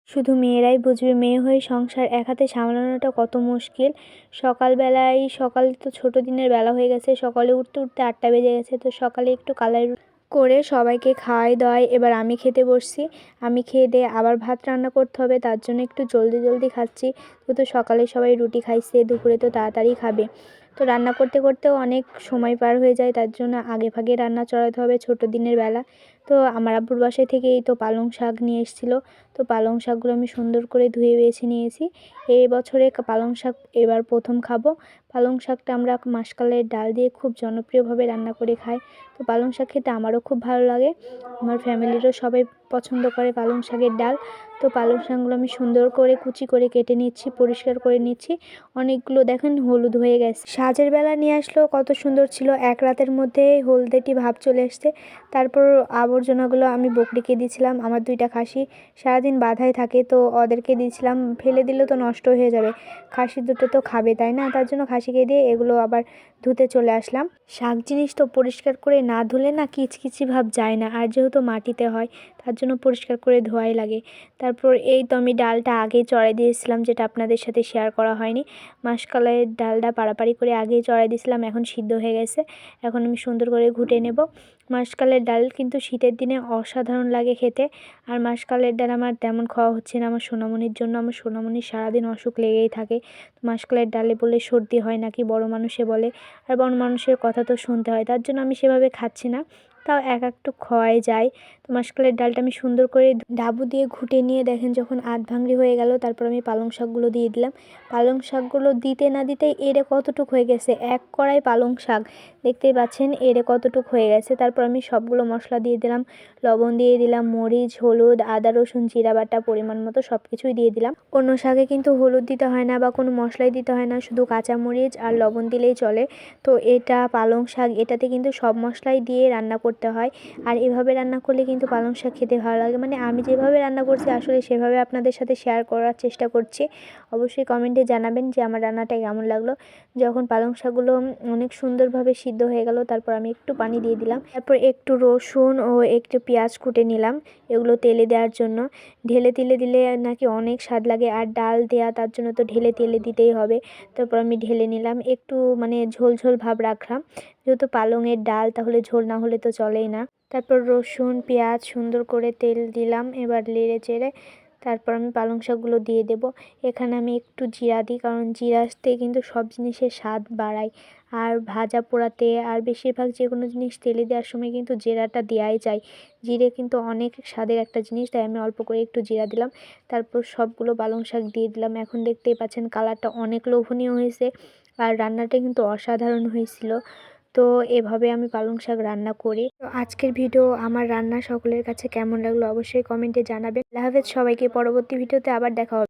শুধু মেয়েরাই বুঝবে, মেয়ে হয়ে সংসার এক হাতে সামলানোটা কত মুশকিল। সকালে তো ছোটো দিনের বেলা হয়ে গেছে, সকালে উঠতে উঠতে 8টা বেজে গেছে। তো সকালে একটু কালাই করে সবাইকে খাওয়াই দাওয়াই এবার আমি খেতে বসছি। আমি খেয়ে দিয়ে আবার ভাত রান্না করতে হবে, তার জন্য একটু জলদি জলদি খাচ্ছি। তো সকালে সবাই রুটি খাইছে, দুপুরে তো তাড়াতাড়ি খাবে। তো রান্না করতে করতেও অনেক সময় পার হয়ে যায়, তার জন্য আগে ভাগে রান্না চড়াতে হবে ছোটো দিনের বেলা। তো আমার আব্বুর বাসায় থেকে এই তো পালং শাক নিয়ে এসেছিলো। তো পালং শাকগুলো আমি সুন্দর করে ধুয়ে বেছে নিয়েছি। এই বছরে পালং শাক এবার প্রথম খাবো। পালং শাকটা আমরা মাসকলাইয়ের ডাল দিয়ে খুব জনপ্রিয়ভাবে রান্না করে খাই। তো পালং শাক খেতে আমারও খুব ভালো লাগে, আমার ফ্যামিলিরও সবাই পছন্দ করে পালং শাকের ডাল। তো পালং শাকগুলো আমি সুন্দর করে কুচি করে কেটে নিচ্ছি, পরিষ্কার করে নিচ্ছি। অনেকগুলো দেখেন হলুদ হয়ে গেছে। সাজের বেলা নিয়ে আসলেও কত সুন্দর ছিল, এক রাতের মধ্যে হলদেটি ভাব চলে আসছে। তারপর আবর্জনাগুলো আমি বকরিকে দিয়েছিলাম, আমার 2টা খাসি সারাদিন বাধায় থাকে, তো ওদেরকে দিয়েছিলাম। ফেলে দিলে তো নষ্ট হয়ে যাবে, খাসি দুটো তো খাবে, তাই না? তার জন্য খাসিকে দিয়ে এগুলো আবার ধুতে চলে আসলাম। শাক জিনিস তো পরিষ্কার করে না ধুলে না কিচকিচি ভাব যায় না, আর যেহেতু মাটিতে হয় তার জন্য পরিষ্কার করে ধোয়াই লাগে। তারপর এই তো আমি ডালটা আগেই চড়াই দিয়েছিলাম, যেটা আপনাদের সাথে শেয়ার করা হয়নি। মাসকলাইয়ের ডালটা পাড়াপাড়ি করে আগেই চড়াই দিয়েছিলাম, এখন সিদ্ধ হয়ে গেছে। এখন আমি সুন্দর করে ঘুটে নেব। মাসকলাইয়ের ডাল কিন্তু শীতের দিনে অসাধারণ লাগে খেতে। আর মাসকলাইয়ের ডাল আমার তেমন খাওয়া হচ্ছে না আমার সোনামণির জন্য, আমার সোনামণির সারাদিন অসুখ লেগেই থাকে। তো মাসকলাইয়ের ডালে বলে সর্দি হয় নাকি বড় মানুষে বলে, আর বড় মানুষের কথা তো শুনতে হয়, তার জন্য আমি সেভাবে খাচ্ছি না, তাও একটু খাওয়াই যায়। তো মাসকলাইয়ের ডালটা আমি সুন্দর করে ডাবু দিয়ে ঘুটে নিয়ে দেখেন যখন আধ ভাঙড়ি হয়ে গেল, তারপর আমি পালং শাকগুলো দিয়ে দিলাম। পালং শাকগুলো দিতে না দিতেই এরে কতটুক হয়ে গেছে, 1 কড়াই পালং শাক, দেখতেই পাচ্ছেন এরে কতটুক হয়ে গেছে। তারপর আমি সবগুলো মশলা দিয়ে দিলাম, লবণ দিয়ে দিলাম, মরিচ, হলুদ, আদা রসুন জিরা বাটা পরিমাণ মতো সব কিছুই দিয়ে দিলাম। অন্য শাকে কিন্তু হলুদ দিতে হয় না বা কোনো মশলাই দিতে হয় না, শুধু কাঁচামরিচ আর লবণ দিলেই চলে। তো এটা পালং শাক, এটাতে কিন্তু সব মশলাই দিয়ে রান্না করতে হয়। আর এভাবে রান্না করলে কিন্তু পালং শাক খেতে ভালো লাগে, মানে আমি যেভাবে রান্না করছি আসলে সেভাবে আপনাদের সাথে শেয়ার করার চেষ্টা করছি। অবশ্যই কমেন্টে জানাবেন যে আমার রান্নাটা কেমন লাগলো। যখন পালং শাকগুলো অনেক সুন্দরভাবে সিদ্ধ হয়ে গেল, তারপর আমি একটু পানি দিয়ে দিলাম, তারপর একটু রসুন ও একটু পেঁয়াজ কুটে নিলাম এগুলো তেলে দেওয়ার জন্য। ঢেলে তেলে দিলে নাকি অনেক স্বাদ লাগে, আর ডাল দেয়া তার জন্য তো ঢেলে তেলে দিতেই হবে। তারপর আমি ঢেলে নিলাম, একটু মানে ঝোল ঝোল ভাব রাখলাম, যেহেতু পালংয়ের ডাল, তাহলে ঝোল না হলে তো চলেই না। তারপর রসুন পেঁয়াজ সুন্দর করে তেল দিলাম, এবার নেড়ে চেড়ে তারপর আমি পালং শাকগুলো দিয়ে দেব। এখানে আমি একটু জিরা দিই, কারণ জিরাতে কিন্তু সব জিনিসের স্বাদ বাড়ায়। আর ভাজা পোড়াতে আর বেশিরভাগ যে কোনো জিনিস তেলে দেওয়ার সময় কিন্তু জিরাটা দেওয়াই যায়। জিরে কিন্তু অনেক স্বাদের একটা জিনিস, তাই আমি অল্প করে একটু জিরা দিলাম। তারপর সবগুলো পালং শাক দিয়ে দিলাম। এখন দেখতেই পাচ্ছেন কালারটা অনেক লোভনীয় হয়েছে, আর রান্নাটা কিন্তু অসাধারণ হয়েছিল। তো এভাবে আমি পালং শাক রান্না করি। তো আজকের ভিডিও আমার রান্না সকলের কাছে কেমন লাগলো অবশ্যই কমেন্টে জানাবেন। আল্লাহ হাফেজ সবাইকে, পরবর্তী ভিডিওতে আবার দেখা হবে।